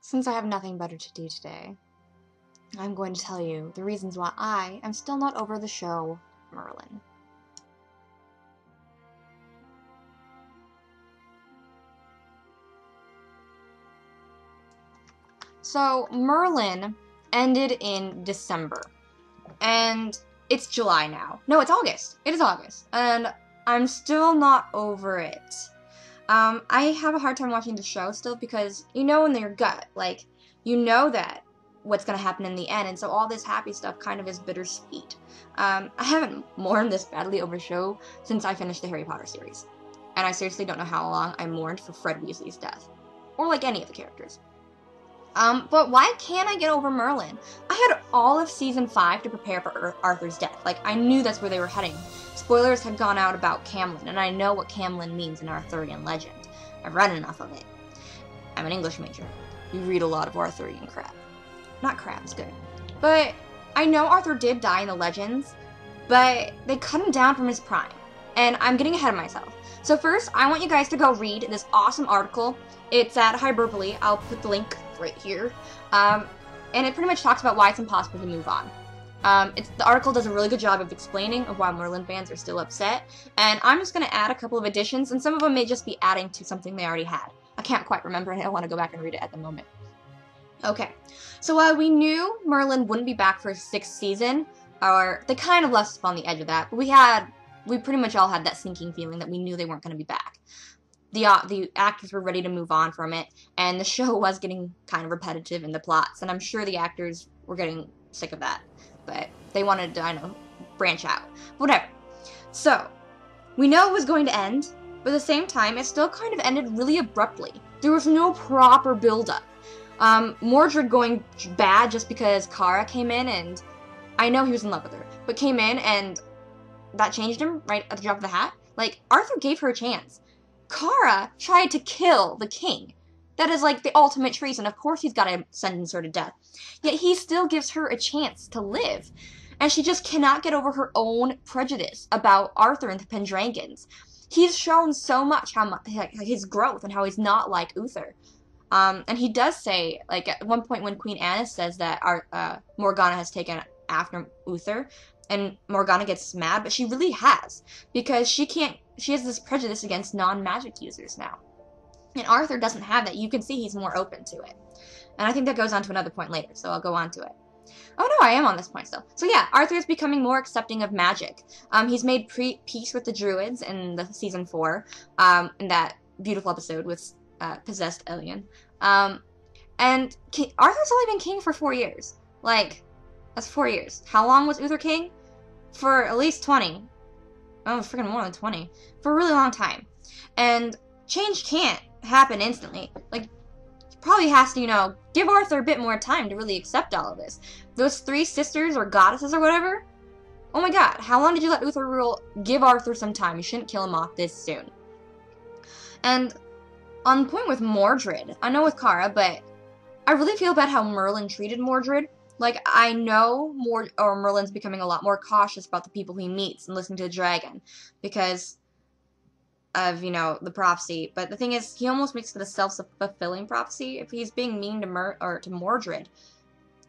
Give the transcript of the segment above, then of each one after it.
Since I have nothing better to do today, I'm going to tell you the reasons why I am still not over the show Merlin. So, Merlin ended in December, and it's July now. No, it's August. It is August, and I'm still not over it. I have a hard time watching the show still because you know in your gut, like, you know that what's gonna happen in the end, and so all this happy stuff kind of is bittersweet. I haven't mourned this badly over a show since I finished the Harry Potter series, and I seriously don't know how long I mourned for Fred Weasley's death, or like any of the characters. But why can't I get over Merlin? I had all of season 5 to prepare for Arthur's death. Like, I knew that's where they were heading. Spoilers had gone out about Camlin, and I know what Camlin means in Arthurian legend. I've read enough of it. I'm an English major. You read a lot of Arthurian crap. Not crap, it's good. But I know Arthur did die in the legends, but they cut him down from his prime. And I'm getting ahead of myself. So first, I want you guys to go read this awesome article. It's at Hyperbole. I'll put the link right here. And it pretty much talks about why it's impossible to move on. The article does a really good job of explaining of why Merlin fans are still upset. And I'm just going to add a couple of additions, and some of them may just be adding to something they already had. I can't quite remember, and I want to go back and read it at the moment. Okay, so while we knew Merlin wouldn't be back for his 6th season, or they kind of left us on the edge of that, but we pretty much all had that sinking feeling that we knew they weren't going to be back. The actors were ready to move on from it, and the show was getting kind of repetitive in the plots, and I'm sure the actors were getting sick of that, but they wanted to, I know, branch out. Whatever. So, we know it was going to end, but at the same time, it still kind of ended really abruptly. There was no proper build-up. Mordred going bad just because Kara came in, and I know he was in love with her, but came in and that changed him right at the drop of the hat. Like, Arthur gave her a chance. Kara tried to kill the king. That is like the ultimate treason. Of course he's got to sentence her to death. Yet he still gives her a chance to live. And she just cannot get over her own prejudice about Arthur and the Pendragons. He's shown so much his growth and how he's not like Uther. And he does say, like, at one point when Queen Anne says that Morgana has taken after Uther, and Morgana gets mad, but she really has, because she has this prejudice against non-magic users now. And Arthur doesn't have that. You can see he's more open to it. And I think that goes on to another point later, so I'll go on to it. Oh no, I am on this point still. So yeah, Arthur is becoming more accepting of magic. He's made peace with the Druids in the season 4, in that beautiful episode with possessed Elian. And Arthur's only been king for 4 years. Like, that's 4 years. How long was Uther king? For at least 20. Oh, freaking more than 20. For a really long time. And change can't happen instantly. Like, he probably has to, you know, give Arthur a bit more time to really accept all of this. Those 3 sisters or goddesses or whatever, oh my god, how long did you let Uther rule? Give Arthur some time. You shouldn't kill him off this soon. And on the point with Mordred, I know with Kara, but I really feel bad how Merlin treated Mordred. Like, I know Merlin's becoming a lot more cautious about the people he meets and listening to the dragon because of, you know, the prophecy. But the thing is, he almost makes it a self-fulfilling prophecy. If he's being mean to Mordred,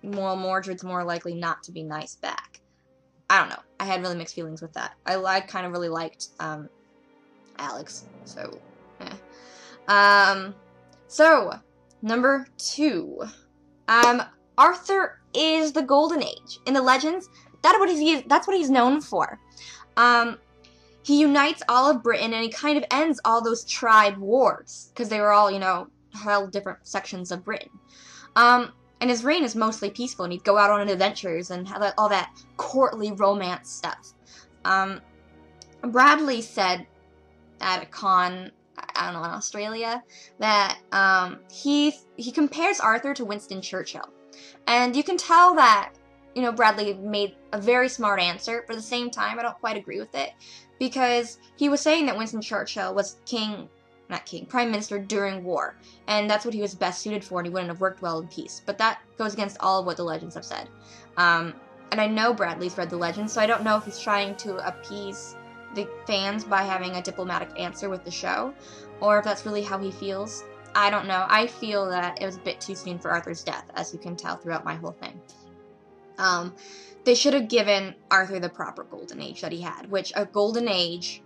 well, Mordred's more likely not to be nice back. I don't know. I had really mixed feelings with that. I kind of really liked Alex, so So, number 2. Arthur is the Golden Age. In the legends, that's what he's known for. He unites all of Britain, and he kind of ends all those tribe wars, because they were all, you know, held different sections of Britain. And his reign is mostly peaceful, and he'd go out on adventures and have all that courtly romance stuff. Bradley said at a con, I don't know, in Australia, that he compares Arthur to Winston Churchill. And you can tell that, you know, Bradley made a very smart answer, but at the same time, I don't quite agree with it, because he was saying that Winston Churchill was Prime Minister during war, and that's what he was best suited for, and he wouldn't have worked well in peace. But that goes against all of what the legends have said. And I know Bradley's read the legends, so I don't know if he's trying to appease the fans by having a diplomatic answer with the show, or if that's really how he feels. I don't know. I feel that it was a bit too soon for Arthur's death, as you can tell throughout my whole thing. They should have given Arthur the proper golden age that he had, which a golden age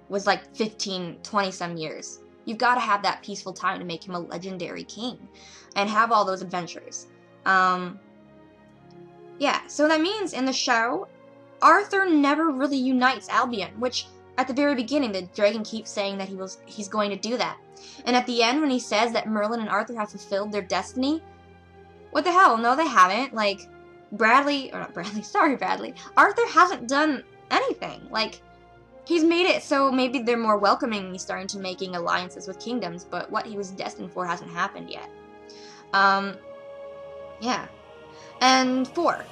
was like 15, 20 some years. You've got to have that peaceful time to make him a legendary king and have all those adventures. Yeah, so that means in the show, Arthur never really unites Albion, which at the very beginning, the dragon keeps saying that he's going to do that. And at the end, when he says that Merlin and Arthur have fulfilled their destiny, what the hell? No, they haven't. Like, Bradley, sorry, Bradley. Arthur hasn't done anything. Like, he's made it so maybe they're more welcoming and he's starting to making alliances with kingdoms, but what he was destined for hasn't happened yet. Yeah. And 4.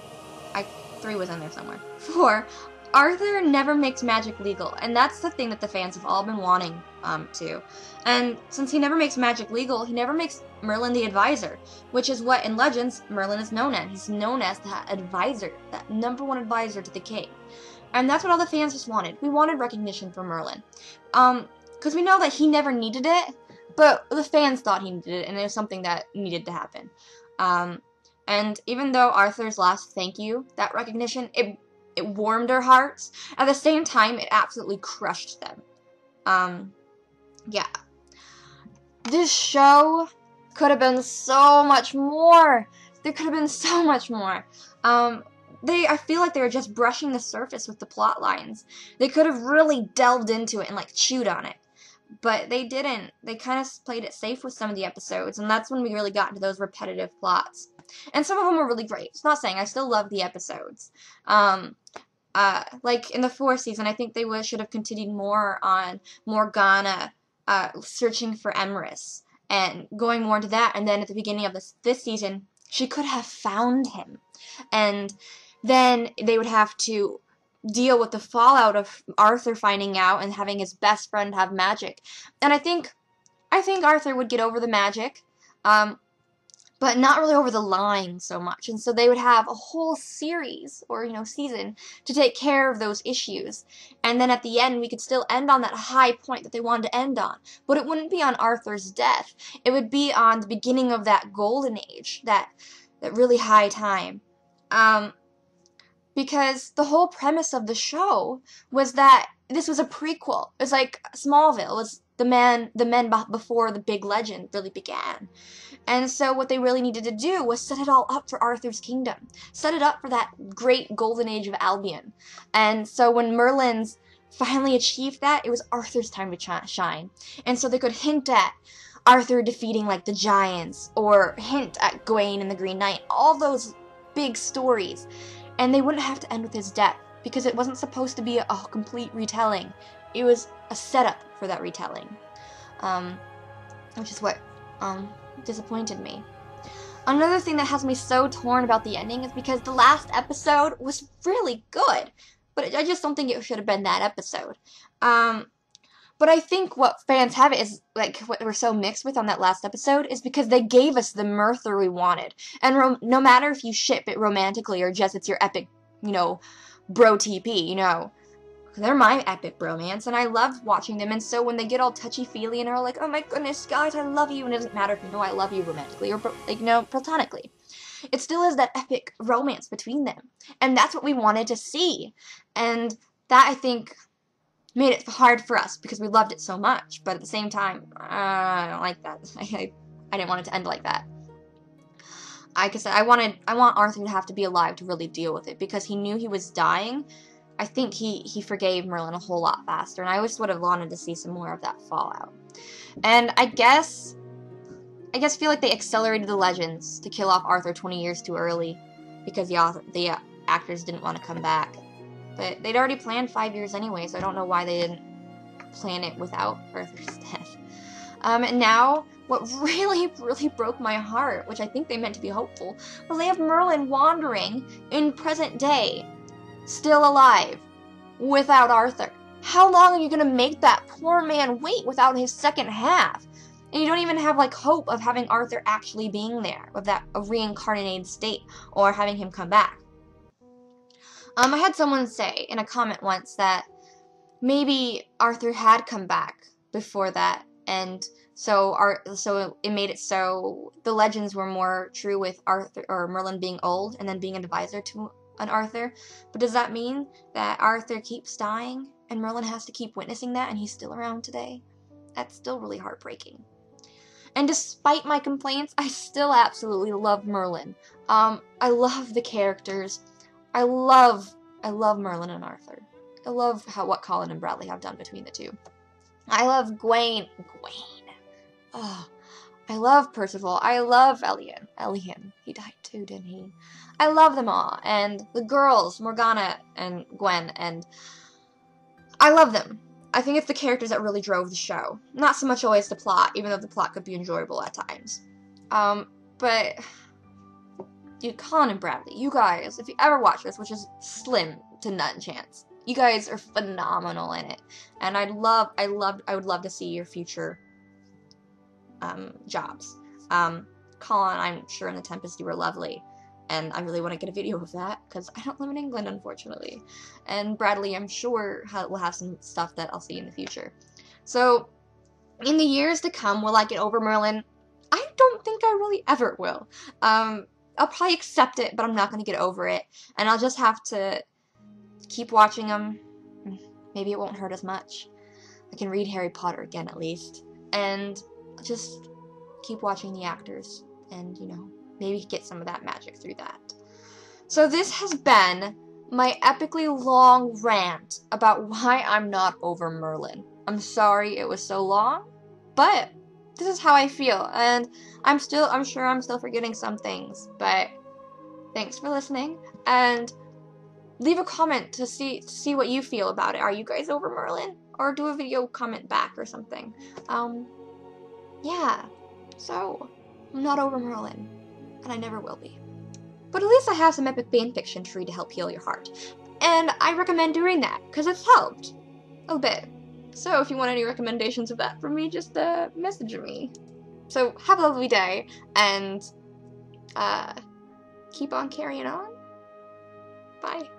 3 was in there somewhere. 4. Arthur never makes magic legal, and that's the thing that the fans have all been wanting to. And since he never makes magic legal, he never makes Merlin the advisor, which is what in Legends Merlin is known as. He's known as that advisor, that #1 advisor to the king. And that's what all the fans just wanted. We wanted recognition for Merlin. Because we know that he never needed it, but the fans thought he needed it, and it was something that needed to happen. And even though Arthur's last thank you, that recognition, it warmed their hearts. At the same time, it absolutely crushed them. Yeah. This show could have been so much more. There could have been so much more. I feel like they were just brushing the surface with the plot lines. They could have really delved into it and, like, chewed on it. But they didn't. They kind of played it safe with some of the episodes, and that's when we really got into those repetitive plots. And some of them were really great. It's not saying I still love the episodes. Like in the 4th season, I think they should have continued more on Morgana searching for Emrys and going more into that. And then at the beginning of this season, she could have found him. And then they would have to deal with the fallout of Arthur finding out and having his best friend have magic. And I think Arthur would get over the magic. But not really over the line so much. And so they would have a whole series, or, season, to take care of those issues. And then at the end, we could still end on that high point that they wanted to end on. But it wouldn't be on Arthur's death. It would be on the beginning of that golden age, that really high time. Because the whole premise of the show was that this was a prequel. It was like Smallville. It was the men before the big legend really began. And so what they really needed to do was set it all up for Arthur's kingdom. Set it up for that great golden age of Albion. And so when Merlin's finally achieved that, it was Arthur's time to shine. And so they could hint at Arthur defeating, like, the giants, or hint at Gawain and the Green Knight. All those big stories. And they wouldn't have to end with his death, because it wasn't supposed to be a complete retelling. It was a setup for that retelling. Which is what disappointed me. Another thing that has me so torn about the ending is because the last episode was really good, but I just don't think it should have been that episode. But I think what fans have is, like, what we're so mixed with on that last episode is because they gave us the Merthyr we wanted. And no matter if you ship it romantically or just it's your epic, bro TP, they're my epic bromance, and I love watching them. And so when they get all touchy-feely and are like, oh my goodness, guys, I love you, and it doesn't matter if you know I love you romantically or, platonically. It still is that epic romance between them. And that's what we wanted to see. And that, I think, made it hard for us because we loved it so much. But at the same time, I don't like that. I didn't want it to end like that. Like I said, I want Arthur to have to be alive to really deal with it because he knew he was dying. I think he forgave Merlin a whole lot faster, and I just would have wanted to see some more of that fallout. And I feel like they accelerated the legends to kill off Arthur 20 years too early because the actors didn't want to come back. But they'd already planned 5 years anyway, so I don't know why they didn't plan it without Arthur's death. And now, what really, really broke my heart, which I think they meant to be hopeful, was they have Merlin wandering in present day, still alive, without Arthur. How long are you going to make that poor man wait without his second half? And you don't even have, like, hope of having Arthur actually being there, of that a reincarnated state, or having him come back. I had someone say in a comment once that maybe Arthur had come back before that, and So it made it so the legends were more true with Arthur or Merlin being old and then being an advisor to an Arthur. But does that mean that Arthur keeps dying and Merlin has to keep witnessing that and he's still around today? That's still really heartbreaking. And despite my complaints, I still absolutely love Merlin. I love the characters. I love Merlin and Arthur. I love what Colin and Bradley have done between the two. I love Gawain. Oh, I love Percival. I love Elian. He died too, didn't he? I love them all. And the girls, Morgana and Gwen, and I love them. I think it's the characters that really drove the show. Not so much always the plot, even though the plot could be enjoyable at times. But, dude, Colin and Bradley, you guys, if you ever watch this, which is slim to none chance, you guys are phenomenal in it. And I would love to see your future jobs. Colin, I'm sure in The Tempest you were lovely, and I really want to get a video of that, because I don't live in England, unfortunately. And Bradley, I'm sure, will have some stuff that I'll see in the future. So, in the years to come, will I get over Merlin? I don't think I really ever will. I'll probably accept it, but I'm not going to get over it, and I'll just have to keep watching them. Maybe it won't hurt as much. I can read Harry Potter again, at least. And just keep watching the actors and, you know, maybe get some of that magic through that. So this has been my epically long rant about why I'm not over Merlin. I'm sorry it was so long, but this is how I feel, and I'm sure I'm still forgetting some things, but thanks for listening, and leave a comment to see what you feel about it. Are you guys over Merlin? Or do a video comment back or something. Yeah, so, I'm not over Merlin, and I never will be. But at least I have some epic fanfiction to read to help heal your heart. And I recommend doing that, because it's helped a bit. So if you want any recommendations of that from me, just message me. So have a lovely day, and keep on carrying on. Bye.